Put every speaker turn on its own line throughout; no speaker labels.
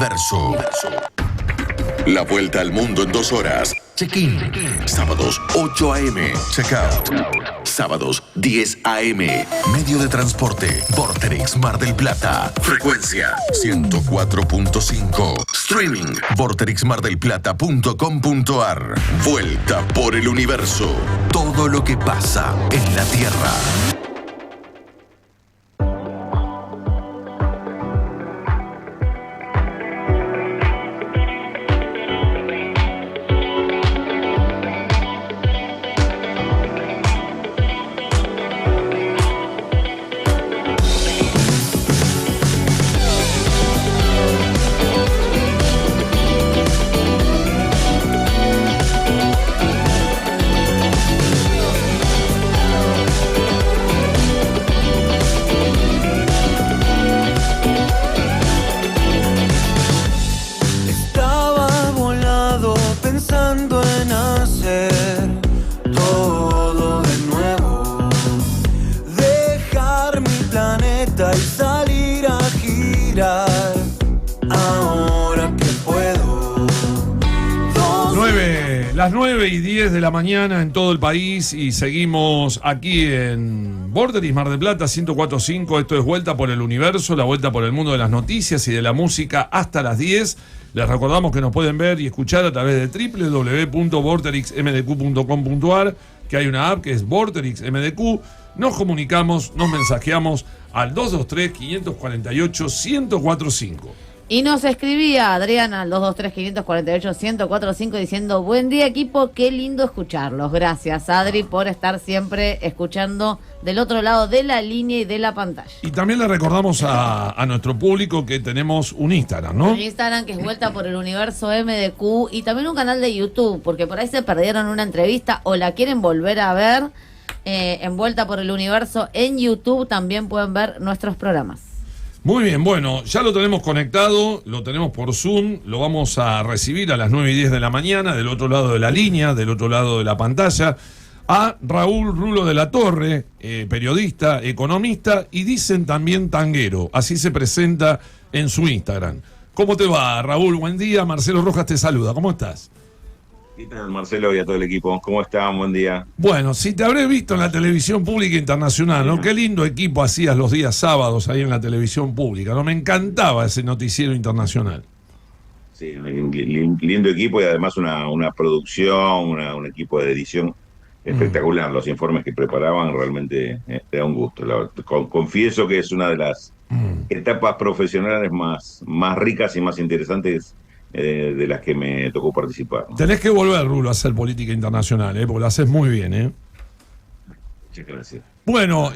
universo. La vuelta al mundo en 2 horas. Check-in. Sábados 8 a.m. Check-out. Sábados 10 a.m. Medio de transporte. Vorterix Mar del Plata. Frecuencia 104.5. Streaming. vorterixmardelplata.com.ar. Vuelta por el universo. Todo lo que pasa en la Tierra.
Las 9:10 de la mañana en todo el país y seguimos aquí en Vorterix Mar del Plata 104.5. Esto es Vuelta por el Universo, la vuelta por el mundo de las noticias y de la música hasta las 10. Les recordamos que nos pueden ver y escuchar a través de www.vorterixmdq.com.ar, que hay una app que es Vorterix MDQ. Nos comunicamos, nos mensajeamos al 223-548-1045.
Y nos escribía Adriana al 223-548-1045 diciendo: buen día, equipo, qué lindo escucharlos. Gracias, Adri, por estar siempre escuchando del otro lado de la línea y de la pantalla.
Y también le recordamos a nuestro público que tenemos un Instagram, ¿no?
Un Instagram que es Vuelta por el Universo MDQ, y también un canal de YouTube, porque por ahí se perdieron una entrevista o la quieren volver a ver. En Vuelta por el Universo en YouTube también pueden ver nuestros programas.
Muy bien, bueno, ya lo tenemos conectado, lo tenemos por Zoom, lo vamos a recibir a las 9:10 de la mañana, del otro lado de la línea, del otro lado de la pantalla, a Raúl Rulo de la Torre, periodista, economista y dicen también tanguero, así se presenta en su Instagram. ¿Cómo te va, Raúl? Buen día, Marcelo Rojas te saluda, ¿cómo estás?
¿Qué tal, Marcelo, y a todo el equipo? ¿Cómo están? Buen día.
Bueno, si te habré visto en la televisión pública internacional, ¿no? Qué lindo equipo hacías los días sábados ahí en la televisión pública, ¿no? Me encantaba ese noticiero internacional.
Sí, lindo equipo y además una producción, un equipo de edición espectacular. Los informes que preparaban realmente te da un gusto. Confieso que es una de las etapas profesionales más ricas y más interesantes de las que me tocó participar, ¿no?
Tenés que volver, Rulo, a hacer política internacional, porque lo haces muy bien,
Muchas gracias.
Bueno,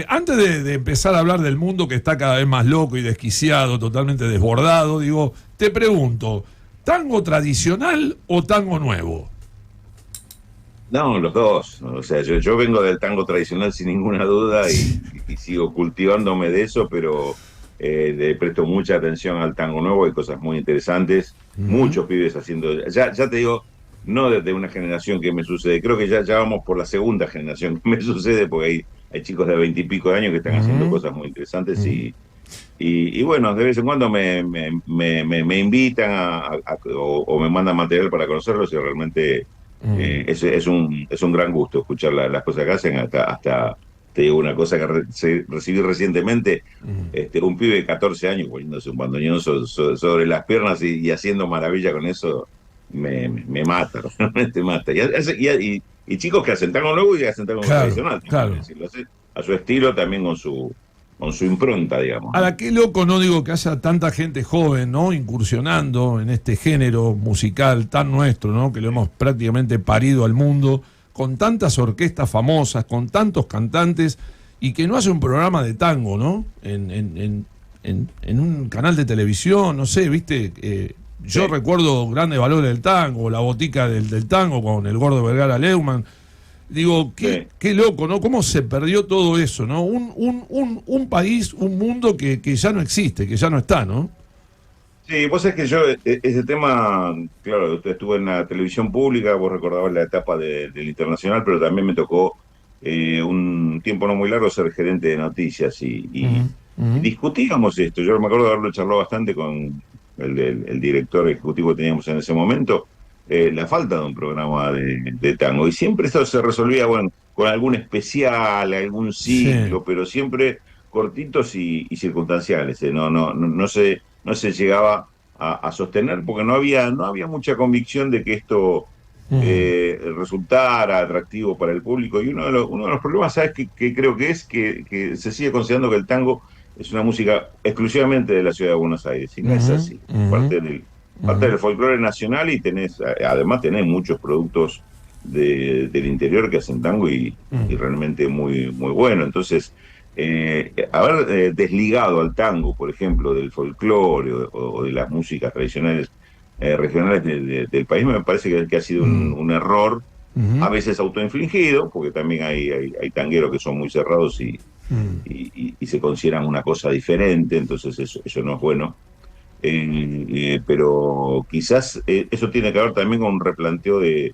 antes de empezar a hablar del mundo que está cada vez más loco y desquiciado, totalmente desbordado, digo, te pregunto, ¿tango tradicional o tango nuevo?
No, los dos. O sea, yo vengo del tango tradicional sin ninguna duda y sigo cultivándome de eso, pero le presto mucha atención al tango nuevo. Hay cosas muy interesantes, muchos pibes haciendo. Ya te digo, no desde una generación que me sucede, creo que ya vamos por la segunda generación que me sucede, porque hay chicos de 20 y pico de años que están haciendo cosas muy interesantes y bueno, de vez en cuando me invitan o me mandan material para conocerlos y realmente es un gran gusto escuchar las cosas que hacen. Hasta te digo una cosa que recibí recientemente, un pibe de 14 años poniéndose un bandoneón sobre las piernas y haciendo maravilla con eso, me mata, realmente mata. Y chicos que hacen tango nuevo y hacen tango tradicional.
Claro.
Lo hacen a su estilo, también con su impronta, digamos.
Ahora, qué loco, no digo que haya tanta gente joven, ¿no? Incursionando en este género musical tan nuestro, ¿no? Que lo hemos prácticamente parido al mundo, con tantas orquestas famosas, con tantos cantantes, y que no hace un programa de tango, ¿no? En un canal de televisión, no sé, ¿viste? Yo recuerdo Grandes Valores del Tango, La Botica del Tango con el Gordo Vergara Leumann. Digo, qué loco, ¿no? ¿Cómo se perdió todo eso, ¿no? Un país, un mundo que ya no existe, que ya no está, ¿no?
Sí, vos sabés que yo, ese tema, claro, estuve en la televisión pública, vos recordabas la etapa del Internacional, pero también me tocó un tiempo no muy largo ser gerente de noticias y discutíamos esto. Yo me acuerdo de haberlo charlado bastante con el director ejecutivo que teníamos en ese momento, la falta de un programa de tango. Y siempre esto se resolvía, bueno, con algún especial, algún ciclo,
Sí.
pero siempre cortitos y circunstanciales. No se llegaba a sostener porque no había mucha convicción de que esto
Mm.
resultara atractivo para el público. Y uno de los problemas, ¿sabes qué creo que es? Que se sigue considerando que el tango es una música exclusivamente de la ciudad de Buenos Aires. Y no es
Ujú,
así.
ujú,
Parte
ujú,
del folclore nacional y además tenés muchos productos del interior que hacen tango y
mm.
realmente muy, muy bueno. Entonces, haber desligado al tango, por ejemplo, del folclore o de las músicas tradicionales regionales del país, me parece que ha sido
Mm,
un error, a
ujú,
veces autoinfligido, porque también hay tangueros que son muy cerrados
mm.
y se consideran una cosa diferente, entonces eso no es bueno. Pero quizás eso tiene que ver también con un replanteo de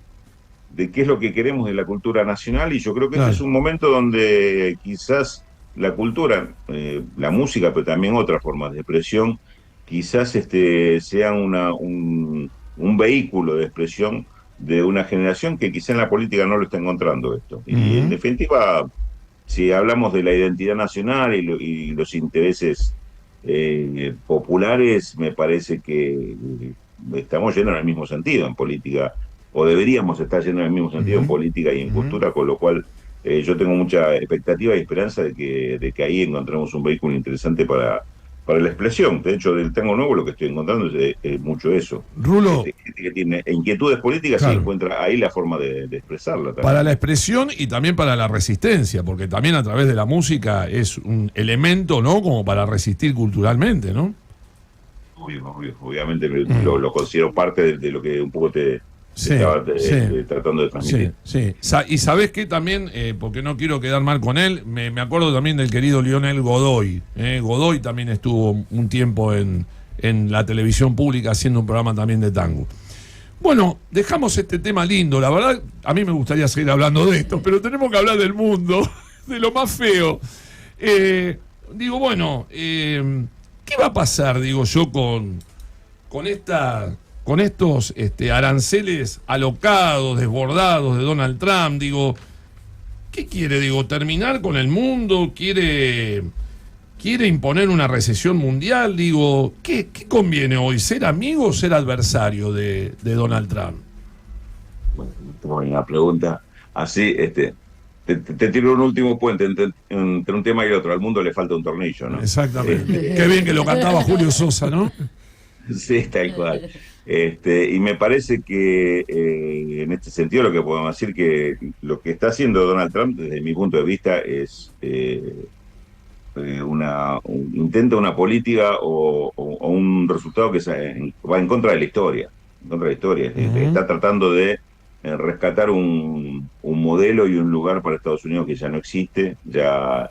qué es lo que queremos de la cultura nacional, y yo creo que este es
Claro.
un momento donde quizás la cultura, la música, pero también otras formas de expresión, quizás sean un vehículo de expresión de una generación que quizá en la política no lo está encontrando esto. Y en
Ujú.
definitiva, si hablamos de la identidad nacional y los intereses populares, me parece que estamos yendo en el mismo sentido en política, o deberíamos estar yendo en el mismo sentido en
Ujú,
política y en
ujú.
cultura, con lo cual yo tengo mucha expectativa y esperanza de que ahí encontremos un vehículo interesante para la expresión. De hecho, del tango nuevo lo que estoy encontrando es mucho eso.
Rulo,
Gente que tiene inquietudes políticas y
claro,
encuentra ahí la forma de expresarla
para
también,
la
¿no?
expresión y también para la resistencia, porque también a través de la música es un elemento, ¿no? Como para resistir culturalmente, ¿no?
Obviamente
Mm.
lo considero parte de lo que un poco te
Sí,
estaba
sí,
tratando de
sí,
transmitir.
sí. Y sabés que también, porque no quiero quedar mal con él, me acuerdo también del querido Lionel Godoy. Godoy también estuvo un tiempo en la televisión pública haciendo un programa también de tango. Bueno, dejamos este tema lindo. La verdad, a mí me gustaría seguir hablando de esto, pero tenemos que hablar del mundo, de lo más feo. Digo, bueno, ¿qué va a pasar, digo yo, con estos aranceles alocados, desbordados de Donald Trump? Digo, ¿qué quiere? Digo, terminar con el mundo, quiere imponer una recesión mundial. Digo, ¿qué conviene hoy? ¿Ser amigo o ser adversario de Donald Trump?
Bueno, una pregunta así, te tiro un último puente entre un tema y otro. Al mundo le falta un tornillo, ¿no?
Exactamente. Qué bien que lo cantaba Julio Sosa, ¿no?
Sí, tal cual. Y me parece que en este sentido lo que podemos decir que lo que está haciendo Donald Trump, desde mi punto de vista, es intenta una política o un resultado que va en contra de la historia. En contra de la historia.
Ujú,
Está tratando de rescatar un modelo y un lugar para Estados Unidos que ya no existe. Ya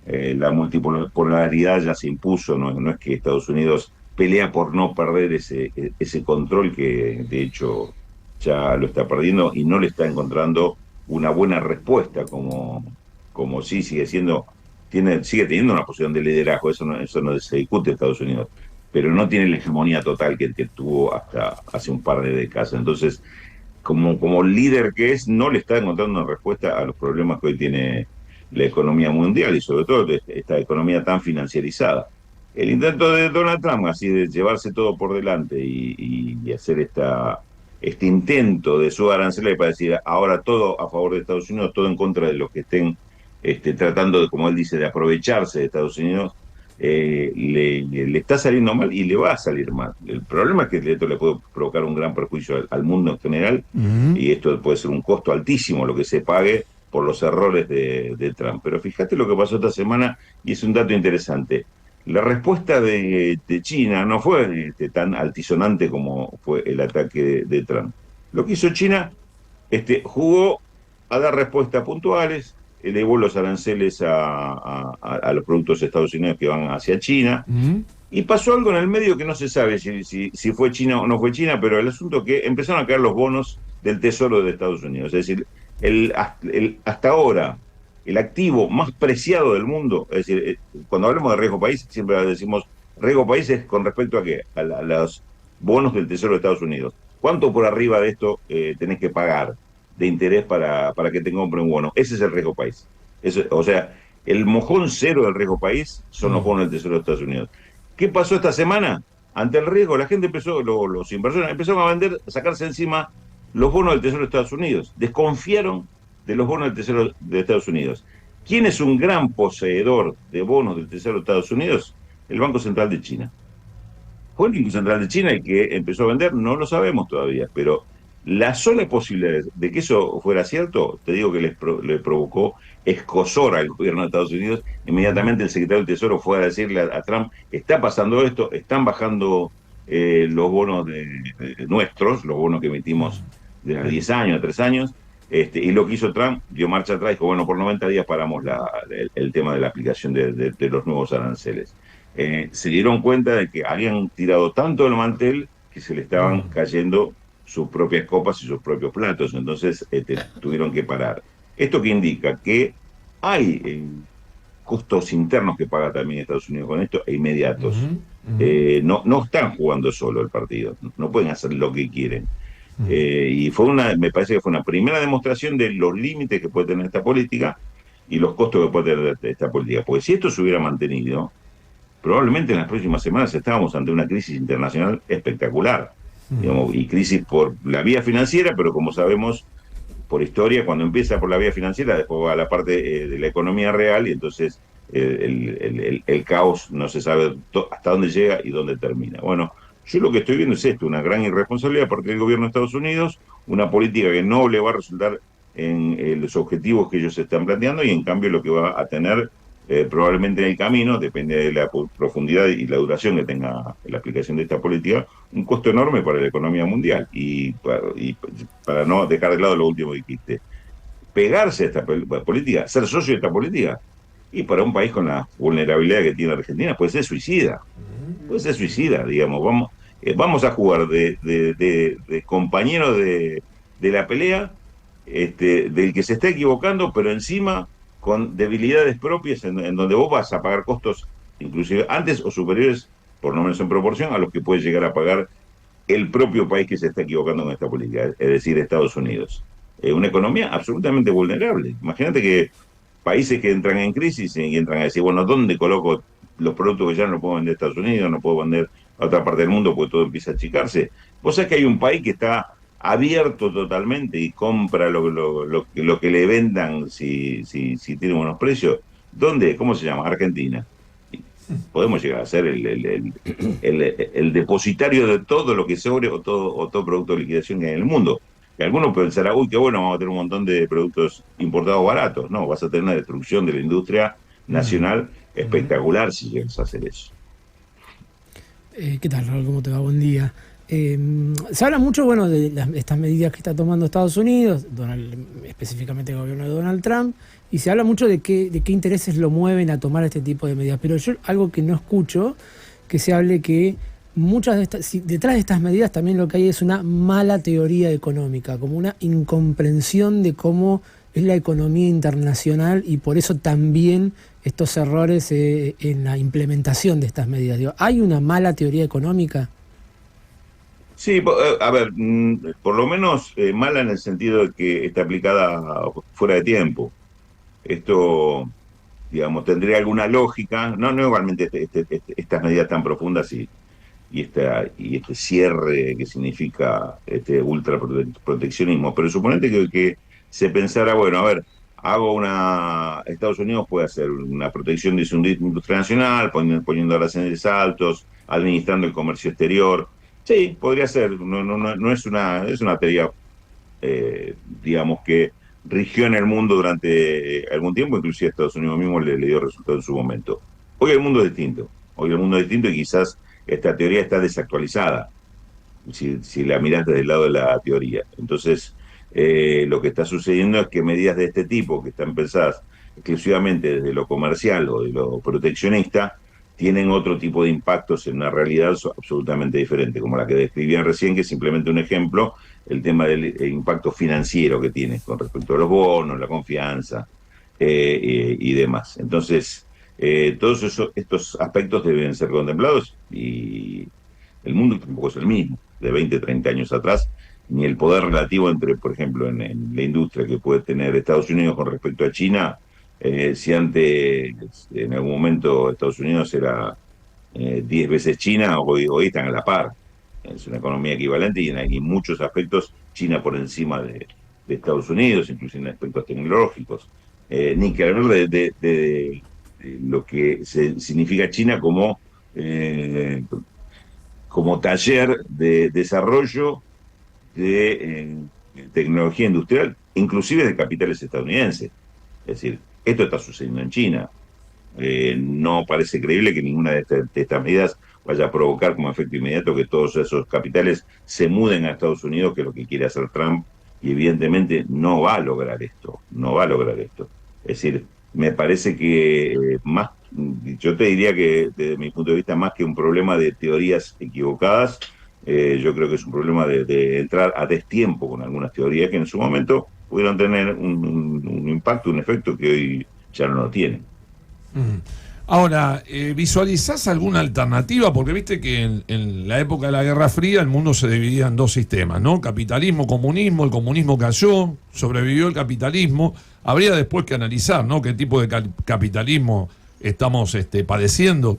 la multipolaridad ya se impuso. No es que Estados Unidos pelea por no perder ese control que de hecho ya lo está perdiendo y no le está encontrando una buena respuesta como sí sigue siendo sigue teniendo una posición de liderazgo, eso no se discute en Estados Unidos, pero no tiene la hegemonía total que tuvo hasta hace un par de décadas. Entonces, como líder que es, no le está encontrando una respuesta a los problemas que hoy tiene la economía mundial y sobre todo esta economía tan financiarizada. El intento de Donald Trump, así de llevarse todo por delante y hacer este intento de su arancelaria para decir ahora todo a favor de Estados Unidos, todo en contra de los que estén tratando, de, como él dice, de aprovecharse de Estados Unidos, le está saliendo mal y le va a salir mal. El problema es que esto le puede provocar un gran perjuicio al mundo en general
ujú.
y esto puede ser un costo altísimo lo que se pague por los errores de Trump. Pero fíjate lo que pasó esta semana y es un dato interesante. La respuesta de China no fue tan altisonante como fue el ataque de Trump. Lo que hizo China, jugó a dar respuestas puntuales, elevó los aranceles a los productos de Estados Unidos que van hacia China,
Mm,
y pasó algo en el medio que no se sabe si fue China o no fue China, pero el asunto es que empezaron a caer los bonos del Tesoro de Estados Unidos. Es decir, hasta ahora, el activo más preciado del mundo, es decir, cuando hablamos de riesgo país, siempre decimos Riesgo país es con respecto a qué, a los bonos del Tesoro de Estados Unidos. ¿Cuánto por arriba de esto tenés que pagar de interés para que te compre un bono? Ese es el riesgo país. O sea, el mojón cero del riesgo país son los bonos del Tesoro de Estados Unidos. ¿Qué pasó esta semana? Ante el riesgo, la gente empezó, los inversores empezaron a vender, a sacarse encima los bonos del Tesoro de Estados Unidos. Desconfiaron de los bonos del Tesoro de Estados Unidos. ¿Quién es un gran poseedor de bonos del Tesoro de Estados Unidos? El Banco Central de China. ¿Fue el Banco Central de China el que empezó a vender? No lo sabemos todavía, pero la sola posibilidad de que eso fuera cierto, te digo que le provocó escozor al gobierno de Estados Unidos. Inmediatamente el secretario del Tesoro fue a decirle a Trump, está pasando esto, están bajando los bonos nuestros, los bonos que emitimos de 10 años, a 3 años, y lo que hizo Trump, dio marcha atrás, dijo, bueno, por 90 días paramos el tema de la aplicación de los nuevos aranceles. Se dieron cuenta de que habían tirado tanto el mantel que se le estaban cayendo sus propias copas y sus propios platos, entonces tuvieron que parar. ¿Esto qué indica? Que hay costos internos que paga también Estados Unidos con esto, e inmediatos. No están jugando solo el partido, no pueden hacer lo que quieren. Y me parece que fue una primera demostración de los límites que puede tener esta política y los costos que puede tener esta política. Porque si esto se hubiera mantenido, probablemente en las próximas semanas estábamos ante una crisis internacional espectacular. Digamos, y crisis por la vía financiera, pero como sabemos por historia, cuando empieza por la vía financiera, después va a la parte de la economía real y entonces el caos no se sabe hasta dónde llega y dónde termina. Bueno, yo lo que estoy viendo es esto, una gran irresponsabilidad por parte del gobierno de Estados Unidos, una política que no le va a resultar en los objetivos que ellos están planteando y en cambio lo que va a tener probablemente en el camino, depende de la profundidad y la duración que tenga la aplicación de esta política, un costo enorme para la economía mundial. Y para no dejar de lado lo último que dijiste, pegarse a esta política, ser socio de esta política, y para un país con la vulnerabilidad que tiene Argentina, puede ser suicida. Puede ser suicida, digamos. Vamos a jugar de compañeros de la pelea, del que se está equivocando, pero encima con debilidades propias en donde vos vas a pagar costos inclusive antes o superiores, por lo menos en proporción, a los que puede llegar a pagar el propio país que se está equivocando con esta política, es decir, Estados Unidos. Una economía absolutamente vulnerable. Imagínate que países que entran en crisis y entran a decir, bueno, ¿dónde coloco los productos que ya no puedo vender a Estados Unidos, no puedo vender a otra parte del mundo porque todo empieza a achicarse? Vos sabés que hay un país que está abierto totalmente y compra lo que le vendan si tiene buenos precios. ¿Dónde? ¿Cómo se llama? Argentina. Podemos llegar a ser el depositario de todo lo que sobre o todo producto de liquidación que hay en el mundo. Que algunos pensarán, uy, qué bueno, vamos a tener un montón de productos importados baratos. No, vas a tener una destrucción de la industria nacional espectacular si llegas a hacer eso.
¿Qué tal, Raúl? ¿Cómo te va? Buen día. Se habla mucho, bueno, de estas medidas que está tomando Estados Unidos, específicamente el gobierno de Donald Trump, y se habla mucho de qué intereses lo mueven a tomar este tipo de medidas. Pero yo algo que no escucho, que se hable que muchas de detrás de estas medidas también lo que hay es una mala teoría económica, como una incomprensión de cómo es la economía internacional y por eso también estos errores en la implementación de estas medidas. Digo, ¿hay una mala teoría económica?
Sí, a ver, por lo menos mala en el sentido de que está aplicada fuera de tiempo. Esto, digamos, tendría alguna lógica, no igualmente estas medidas tan profundas y este cierre que significa ultraproteccionismo, pero suponete que se pensara, bueno, a ver, Estados Unidos puede hacer una protección de su industria nacional, poniendo aranceles altos, administrando el comercio exterior. Sí, podría ser, no es una teoría, digamos, que rigió en el mundo durante algún tiempo, inclusive a Estados Unidos mismo le dio resultado en su momento. Hoy el mundo es distinto, y quizás esta teoría está desactualizada, si la mirás desde el lado de la teoría. Entonces, lo que está sucediendo es que medidas de este tipo, que están pensadas exclusivamente desde lo comercial o de lo proteccionista, tienen otro tipo de impactos en una realidad absolutamente diferente, como la que describían recién, que es simplemente un ejemplo, el tema del impacto financiero que tiene con respecto a los bonos, la confianza y demás. Entonces, Todos estos aspectos deben ser contemplados y el mundo tampoco es el mismo de 20, 30 años atrás, ni el poder relativo entre, por ejemplo, en la industria que puede tener Estados Unidos con respecto a China. Si antes, en algún momento, Estados Unidos era 10 veces China, hoy están a la par. Es una economía equivalente y en muchos aspectos China por encima de Estados Unidos, incluso en aspectos tecnológicos. Ni que hablar de lo que significa China como taller de desarrollo de tecnología industrial, inclusive de capitales estadounidenses. Es decir, esto está sucediendo en China. No parece creíble que ninguna de estas medidas vaya a provocar como efecto inmediato que todos esos capitales se muden a Estados Unidos, que es lo que quiere hacer Trump, y evidentemente no va a lograr esto, no va a lograr esto. Es decir, me parece que yo te diría que desde mi punto de vista, más que un problema de teorías equivocadas, yo creo que es un problema de entrar a destiempo con algunas teorías que en su momento pudieron tener un impacto, un efecto que hoy ya no lo tienen.
Ahora, ¿visualizás alguna alternativa? Porque viste que en la época de la Guerra Fría el mundo se dividía en dos sistemas, ¿no? Capitalismo, comunismo. El comunismo cayó, sobrevivió el capitalismo. Habría después que analizar, ¿no? Qué tipo de capitalismo estamos padeciendo.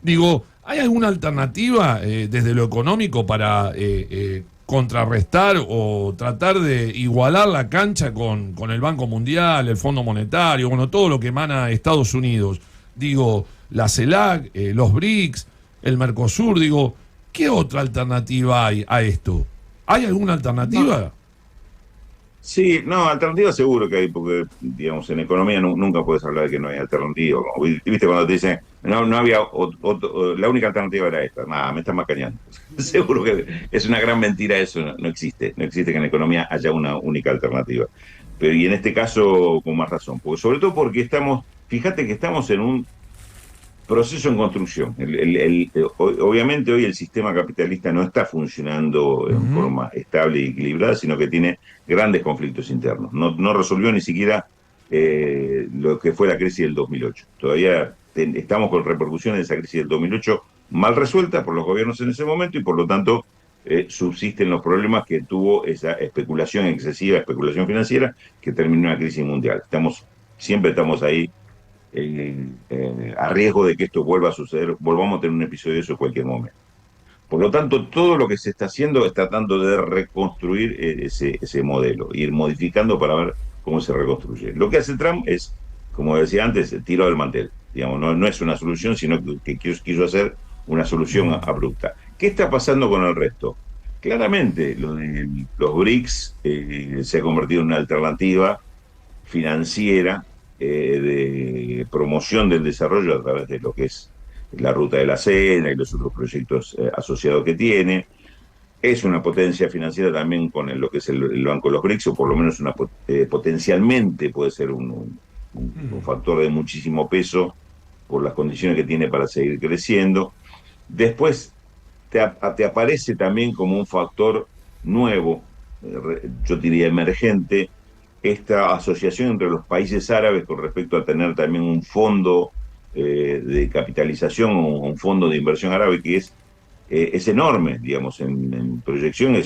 Digo, ¿hay alguna alternativa desde lo económico para contrarrestar o tratar de igualar la cancha con el Banco Mundial, el Fondo Monetario, bueno, todo lo que emana de Estados Unidos? Digo, la CELAC, los BRICS, el Mercosur, digo, ¿qué otra alternativa hay a esto? ¿Hay alguna alternativa?
No. Sí, no, alternativa seguro que hay, porque, digamos, en economía nunca puedes hablar de que no hay alternativa. ¿Viste cuando te dicen, no había, la única alternativa era esta? Nada, me están macaneando. Seguro que es una gran mentira eso, no existe. No existe que en economía haya una única alternativa. Pero y en este caso, con más razón. Porque, sobre todo porque fíjate que estamos en un proceso en construcción. Obviamente hoy el sistema capitalista no está funcionando en forma estable y equilibrada, sino que tiene grandes conflictos internos. No resolvió ni siquiera lo que fue la crisis del 2008. Todavía estamos con repercusiones de esa crisis del 2008 mal resueltas por los gobiernos en ese momento y por lo tanto subsisten los problemas que tuvo esa especulación excesiva, especulación financiera, que terminó en una crisis mundial. Siempre estamos ahí a riesgo de que esto vuelva a suceder, volvamos a tener un episodio de eso en cualquier momento. Por lo tanto, todo lo que se está haciendo es tratando de reconstruir ese modelo, ir modificando para ver cómo se reconstruye. Lo que hace Trump es, como decía antes, el tiro del mantel. Digamos, no es una solución, sino que quiso hacer una solución abrupta. ¿Qué está pasando con el resto? Claramente, lo de los BRICS se ha convertido en una alternativa financiera de promoción del desarrollo a través de lo que es la Ruta de la Seda y los otros proyectos asociados que tiene. Es una potencia financiera también con lo que es el Banco de los BRICS, o por lo menos potencialmente puede ser un factor de muchísimo peso por las condiciones que tiene para seguir creciendo. Después te aparece también como un factor nuevo, yo diría emergente, esta asociación entre los países árabes con respecto a tener también un fondo de capitalización o un fondo de inversión árabe que es enorme, digamos, en proyección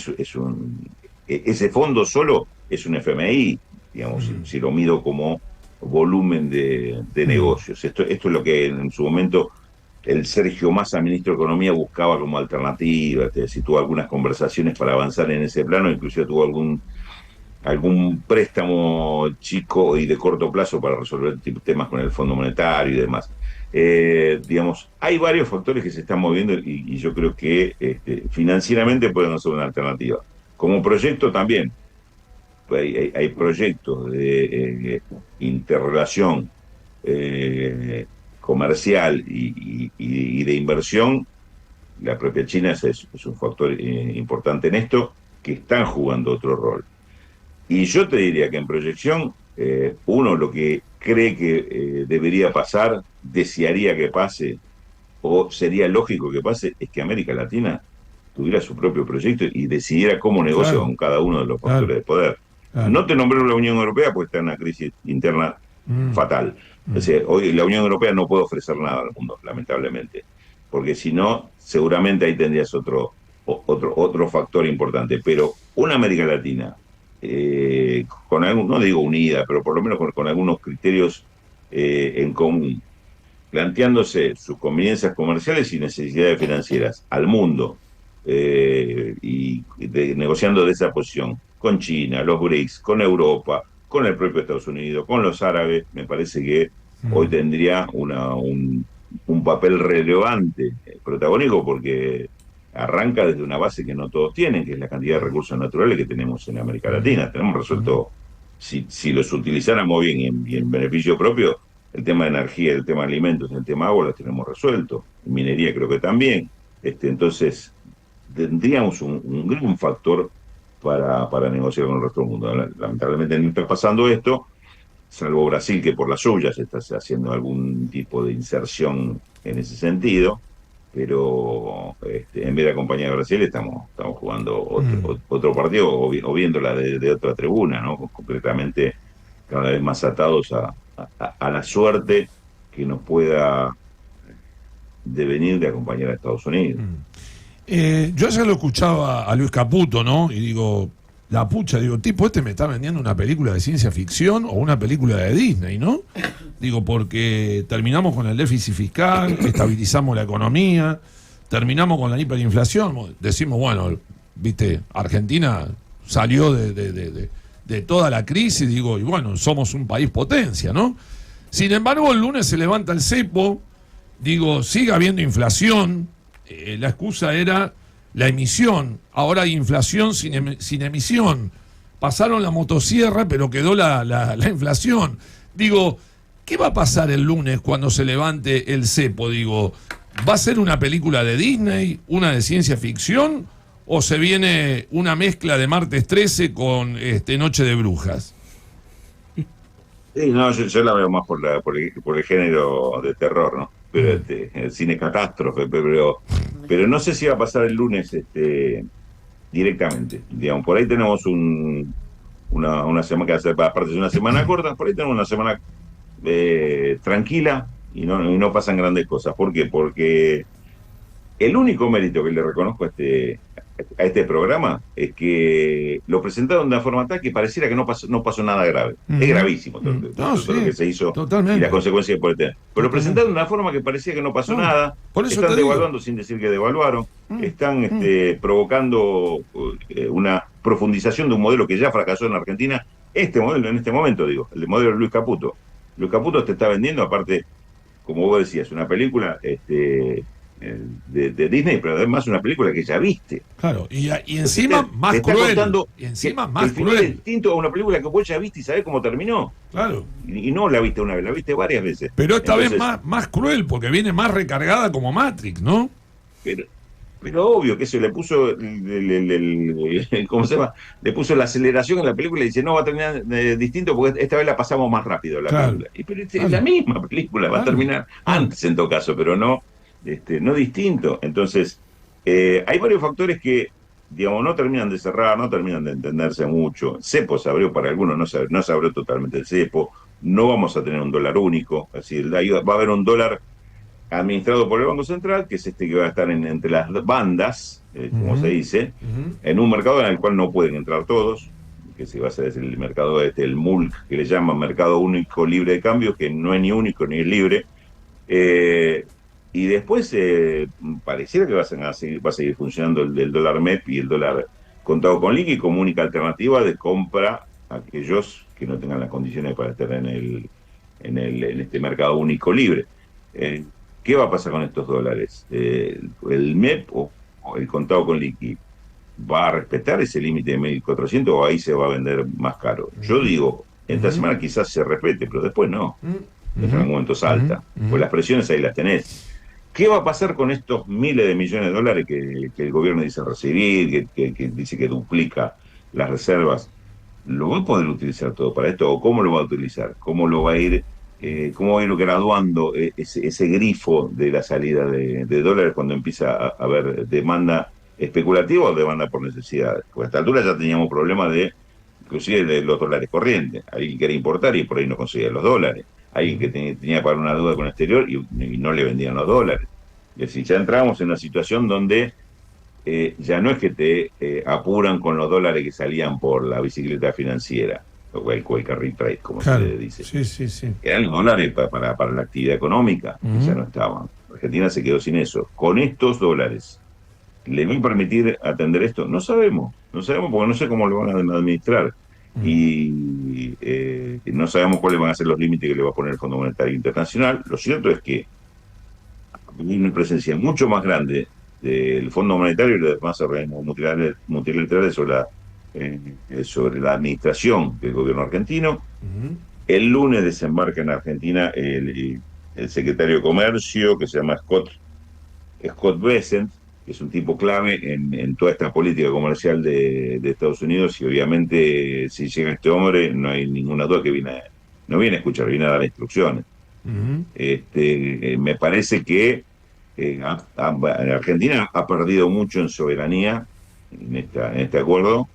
ese fondo solo es un FMI, digamos, si lo mido como volumen de negocios. Esto es lo que en su momento el Sergio Massa, ministro de Economía, buscaba como alternativa, si tuvo algunas conversaciones para avanzar en ese plano, inclusive tuvo algún préstamo chico y de corto plazo para resolver temas con el Fondo Monetario y demás. Digamos, hay varios factores que se están moviendo y yo creo que financieramente pueden ser una alternativa. Como proyecto también, hay proyectos de interrelación comercial y de inversión. La propia China es un factor importante en esto, que están jugando otro rol. Y yo te diría que en proyección, uno lo que cree que debería pasar, desearía que pase, o sería lógico que pase, es que América Latina tuviera su propio proyecto y decidiera cómo negocia con cada uno de los factores de poder. No te nombré la Unión Europea porque está en una crisis interna fatal, O sea, hoy la Unión Europea no puede ofrecer nada al mundo, lamentablemente, porque si no, seguramente ahí tendrías otro factor importante. Pero una América Latina, con algún, no digo unida, pero por lo menos con algunos criterios en común, planteándose sus conveniencias comerciales y necesidades financieras al mundo, negociando de esa posición con China, los BRICS, con Europa, con el propio Estados Unidos, con los árabes, me parece que hoy tendría un papel relevante, protagónico, porque arranca desde una base que no todos tienen, que es la cantidad de recursos naturales que tenemos en América Latina. Tenemos resuelto, si los utilizáramos bien y en beneficio propio, el tema de energía, el tema de alimentos, el tema de agua, los tenemos resuelto. Minería creo que también. Entonces, tendríamos un gran factor para negociar con el resto del mundo. Lamentablemente no está pasando esto, salvo Brasil, que por las suyas está haciendo algún tipo de inserción en ese sentido, pero en vez de acompañar a Brasil estamos jugando otro partido o viéndola de otra tribuna, ¿no? Completamente cada vez más atados a la suerte que nos pueda devenir de acompañar a Estados Unidos.
Yo ayer lo escuchaba a Luis Caputo, ¿no? Y digo, la pucha, digo, tipo, me está vendiendo una película de ciencia ficción o una película de Disney, ¿no? Digo, porque terminamos con el déficit fiscal, estabilizamos la economía, terminamos con la hiperinflación, decimos, bueno, viste, Argentina salió de toda la crisis, digo, y bueno, somos un país potencia, ¿no? Sin embargo, el lunes se levanta el cepo, digo, sigue habiendo inflación, la excusa era la emisión, ahora hay inflación sin emisión, pasaron la motosierra, pero quedó la inflación. Digo, ¿qué va a pasar el lunes cuando se levante el cepo? Digo, ¿va a ser una película de Disney, una de ciencia ficción, o se viene una mezcla de Martes 13 con Noche de Brujas?
Sí, no, yo la veo más por el género de terror, ¿no? Pero el cine catástrofe, pero no sé si va a pasar el lunes directamente. Digamos, por ahí tenemos una semana que hace, aparte de una semana corta, por ahí tenemos una semana tranquila y no pasan grandes cosas. ¿Por qué? Porque el único mérito que le reconozco a este programa es que lo presentaron de una forma tal que pareciera que no pasó nada grave. Es gravísimo todo lo que se hizo totalmente. Y las consecuencias que puede tener. Pero lo presentaron de una forma que parecía que no pasó nada. Por eso están devaluando sin decir que devaluaron. Están provocando una profundización de un modelo que ya fracasó en Argentina. Este modelo, en este momento, digo, el modelo de Luis Caputo. Luis Caputo te está vendiendo, aparte, como vos decías, una película de Disney, pero además una película que ya viste.
Claro, y encima más cruel.
Y encima más cruel. Es distinto a una película que vos ya viste y sabés cómo terminó.
Claro.
Y no la viste una vez, la viste varias veces.
Pero esta vez más cruel, porque viene más recargada como Matrix, ¿no?
Pero obvio que eso le puso ¿cómo se llama? Le puso la aceleración en la película y dice, no, va a terminar distinto porque esta vez la pasamos más rápido la película. Pero es la misma película, va a terminar antes en todo caso, pero no distinto. Entonces, hay varios factores que, digamos, no terminan de cerrar, no terminan de entenderse mucho. El cepo se abrió para algunos, no se abrió totalmente el cepo. No vamos a tener un dólar único, es decir, va a haber un dólar administrado por el Banco Central, que es que va a estar entre las bandas, como se dice, en un mercado en el cual no pueden entrar todos, que se va a hacer el mercado el MULC, que le llaman Mercado Único Libre de Cambio, que no es ni único ni es libre. Y después pareciera que va a seguir funcionando el dólar MEP y el dólar contado con liqui como única alternativa de compra a aquellos que no tengan las condiciones para estar en este mercado único libre. ¿Qué va a pasar con estos dólares? ¿El MEP o el contado con liqui va a respetar ese límite de 1.400 o ahí se va a vender más caro? Yo digo, esta semana quizás se respete, pero después no. En algún momento salta. Pues las presiones ahí las tenés. ¿Qué va a pasar con estos miles de millones de dólares que el gobierno dice recibir, que dice que duplica las reservas? ¿Lo va a poder utilizar todo para esto? ¿O cómo lo va a utilizar? ¿Cómo lo va a ir graduando ese grifo de la salida de dólares cuando empieza a haber demanda especulativa o demanda por necesidades? Porque a esta altura ya teníamos problemas inclusive de los dólares corrientes. Alguien quería importar y por ahí no conseguía los dólares. alguien que tenía para una deuda con el exterior y no le vendían los dólares. Es decir, ya entramos en una situación donde ya no es que te apuran con los dólares que salían por la bicicleta financiera, o el carry trade, como
Claro.
se le dice.
Sí.
Eran los dólares para la actividad económica, que ya no estaban. Argentina se quedó sin eso. Con estos dólares, ¿le van a permitir atender esto? No sabemos porque no sé cómo lo van a administrar. Y no sabemos cuáles van a ser los límites que le va a poner el Fondo Monetario Internacional. Lo cierto es que hay una presencia mucho más grande del Fondo Monetario y los demás organismos multilaterales sobre la administración del gobierno argentino. El lunes desembarca en Argentina el secretario de Comercio, que se llama Scott Bessent, que es un tipo clave en toda esta política comercial de Estados Unidos, y obviamente si llega este hombre no hay ninguna duda que no viene a escuchar, viene a dar instrucciones. Me parece que Argentina ha perdido mucho en soberanía en este acuerdo,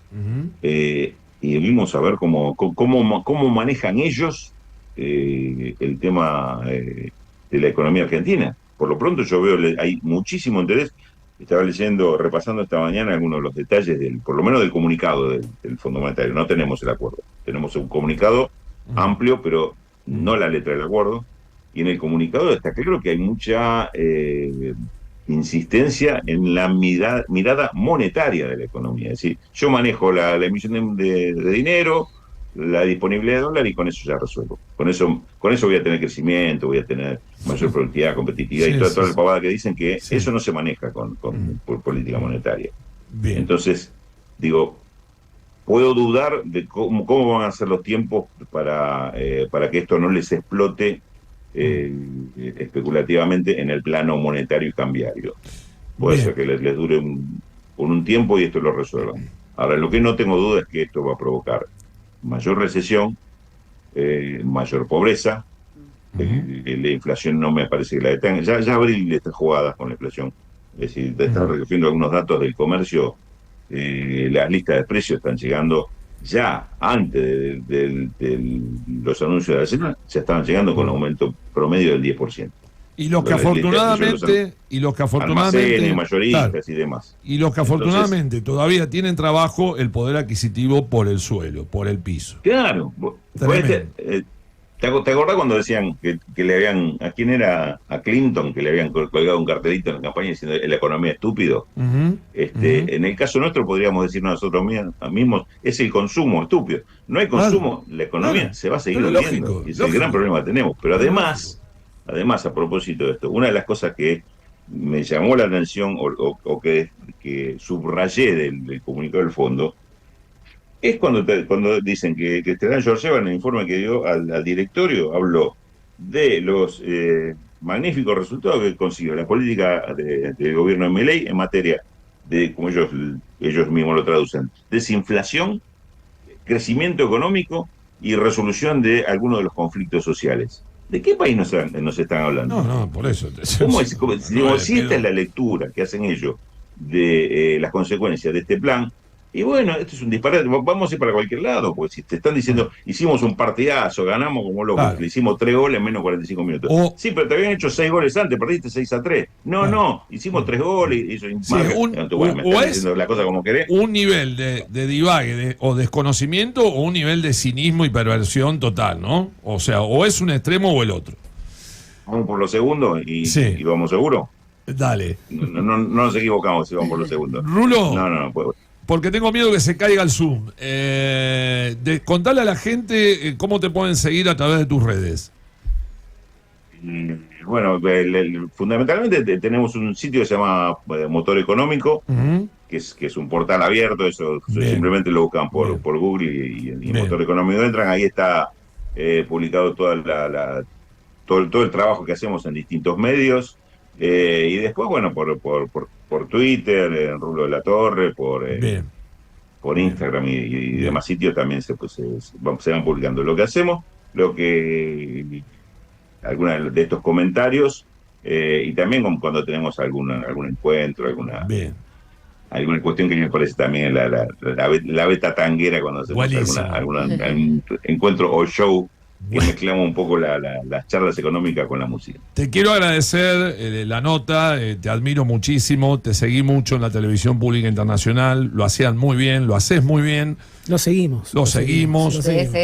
y vamos a ver cómo manejan ellos el tema de la economía argentina. Por lo pronto yo veo hay muchísimo interés. Estaba repasando esta mañana algunos de los detalles por lo menos del comunicado del Fondo Monetario. No tenemos el acuerdo, tenemos un comunicado amplio, pero no la letra del acuerdo. Y en el comunicado está claro que hay mucha insistencia en la mirada monetaria de la economía. Es decir, yo manejo la emisión de dinero, la disponibilidad de dólar, y con eso ya resuelvo. Con eso voy a tener crecimiento, voy a tener mayor productividad, competitividad, y toda la pavada que dicen que eso no se maneja por política monetaria.
Bien.
Entonces, digo, puedo dudar de cómo van a ser los tiempos para que esto no les explote especulativamente en el plano monetario y cambiario. Puede ser que les dure por un tiempo y esto lo resuelvan. Ahora, lo que no tengo duda es que esto va a provocar mayor recesión, mayor pobreza. La inflación no me parece que la detenga. Ya abrí estas jugadas con la inflación. Es decir, te están recogiendo algunos datos del comercio. Las listas de precios están llegando ya antes de los anuncios de la semana, ya estaban llegando con un aumento promedio del 10%.
Y los que afortunadamente,
almacenes, mayoristas, claro, y demás.
Y los que afortunadamente todavía tienen trabajo, el poder adquisitivo por el suelo, por el piso.
Claro. ¿Te acordás cuando decían que le habían, a quién era, a Clinton, que le habían colgado un cartelito en la campaña diciendo la economía estúpido? En el caso nuestro podríamos decir nosotros mismos, es el consumo estúpido. No hay consumo, la economía se va a seguir hundiendo. Y es el gran problema que tenemos. Pero además, a propósito de esto, una de las cosas que me llamó la atención o que subrayé del comunicado del fondo es cuando dicen que George Evans, en el informe que dio al directorio, habló de los magníficos resultados que consiguió la política del gobierno de Milei en materia de, como ellos mismos lo traducen, desinflación, crecimiento económico y resolución de algunos de los conflictos sociales. ¿De qué país nos están hablando?
No, por eso.
Si esta es la lectura que hacen ellos de las consecuencias de este plan, y bueno, esto es un disparate, vamos a ir para cualquier lado, porque si te están diciendo, hicimos un partidazo, ganamos como locos, claro, le hicimos 3 goles en menos de 45 minutos. Sí, pero te habían hecho 6 goles antes, perdiste 6-3. No, hicimos 3 goles, y eso diciendo la cosa como querés.
Un nivel de divague o desconocimiento, o un nivel de cinismo y perversión total, ¿no? O sea, o es un extremo o el otro.
Vamos por lo segundo y vamos seguro.
Dale.
No nos equivocamos si vamos por lo segundo.
Rulo.
No puedo.
Porque tengo miedo que se caiga el Zoom. Contale a la gente cómo te pueden seguir a través de tus redes.
Bueno, fundamentalmente tenemos un sitio que se llama Motor Económico, que es un portal abierto. Eso simplemente lo buscan por Google y Motor Económico entran. Ahí está publicado todo el trabajo que hacemos en distintos medios. Y después, bueno, por Twitter, en Rulo de la Torre, por Instagram y demás sitios también se van publicando lo que hacemos, algunos de estos comentarios, y también cuando tenemos algún encuentro, alguna cuestión que me parece también la beta tanguera, cuando hacemos algún encuentro o show mezclamos un poco las charlas económicas con la música.
Te quiero agradecer la nota, te admiro muchísimo, te seguí mucho en la televisión pública internacional, lo hacían muy bien, lo haces muy bien.
Lo seguimos.
Lo seguimos.
Sí, sí.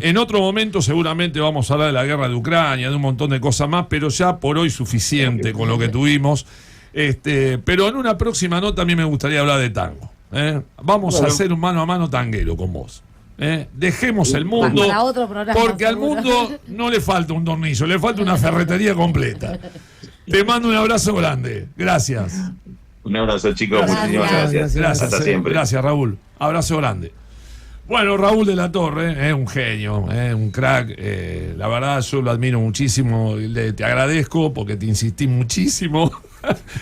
En otro momento seguramente vamos a hablar de la guerra de Ucrania, de un montón de cosas más, pero ya por hoy suficiente con lo que tuvimos. Pero en una próxima nota a mí me gustaría hablar de tango. Vamos a hacer un mano a mano tanguero con vos. Dejemos el mundo,
Para otro programa,
porque al
seguro.
mundo no le falta un tornillo, le falta una ferretería completa. Te mando un abrazo grande. Gracias.
Un abrazo, chicos.
Gracias.
Muchísimas gracias.
Gracias,
Hasta siempre.
Gracias, Raúl. Abrazo grande. Bueno, Raúl de la Torre es un genio, un crack. La verdad, yo lo admiro muchísimo. Te agradezco porque te insistí muchísimo.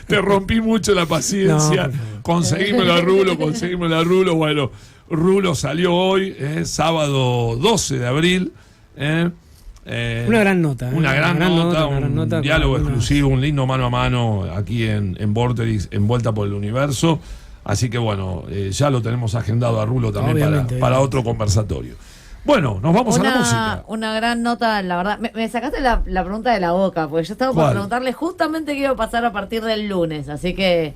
Te rompí mucho la paciencia.
No,
Conseguímoslo a Rulo. Bueno, Rulo salió hoy, sábado 12 de abril.
Una gran nota.
Una gran nota,
una gran nota
un diálogo
con
exclusivo, un lindo mano a mano aquí en Vorterix, en Vuelta por el Universo. Así que bueno, ya lo tenemos agendado a Rulo también
Obviamente,
para
obviamente.
otro conversatorio. Bueno, nos vamos a la música.
Una gran nota, la verdad. Me sacaste la pregunta de la boca, porque yo estaba por
¿Cuál?
preguntarle justamente qué iba a pasar a partir del lunes. Así que.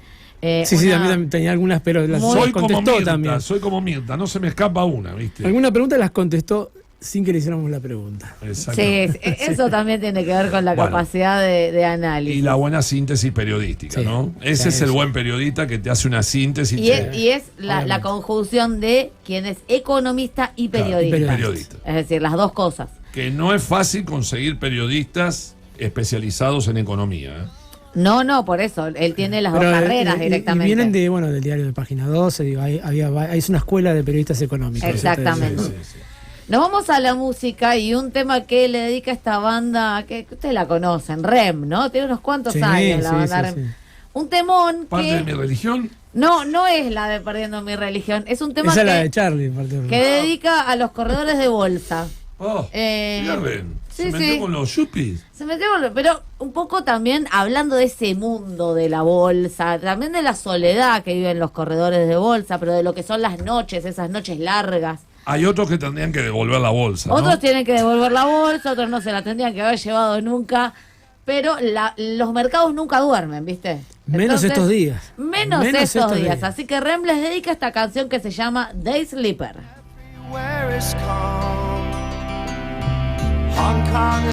Sí, a mí también tenía algunas, pero las
Soy
contestó también.
soy como Mirta, no se me escapa una, ¿viste?
Alguna pregunta las contestó sin que le hiciéramos la pregunta.
Exacto.
Sí, eso también tiene que ver con la
Bueno.
capacidad de análisis.
Y la buena síntesis periodística,
Sí.
¿no? Ese
Sí,
es el
sí.
buen periodista que te hace una síntesis.
Y es la
Obviamente.
conjunción de quien es economista y
Claro,
periodista.
periodista.
Es decir, las dos cosas.
Que no es fácil conseguir periodistas especializados en economía.
No, por eso. Él tiene las
Pero,
dos carreras
y
directamente.
vienen del diario de Página 12, digo, es una escuela de periodistas económicos.
Exactamente.
Sí, sí.
Nos vamos a la música y un tema que le dedica esta banda, que ustedes la conocen, REM, ¿no? Tiene unos cuantos
Sí,
años la
sí,
banda
sí,
REM.
sí.
Un temón
Parte
que...
de mi religión.
No es la de Perdiendo mi religión. Es un tema
Esa es la de
que
Charlie. parte de-
dedica a los corredores de bolsa.
Oh, Ren.
sí,
Se metió
sí.
con los yuppies.
Se metió, pero un poco también hablando de ese mundo de la bolsa, también de la soledad que viven los corredores de bolsa, pero de lo que son las noches, esas noches largas.
Hay otros que tendrían que devolver la bolsa, ¿no?
Otros tienen que devolver la bolsa, otros no se la tendrían que haber llevado nunca, pero los mercados nunca duermen, ¿viste?
Menos
Entonces,
estos días.
Menos estos días. Así que Rem les dedica esta canción que se llama Day Sleeper.
Where is calm? Hong Kong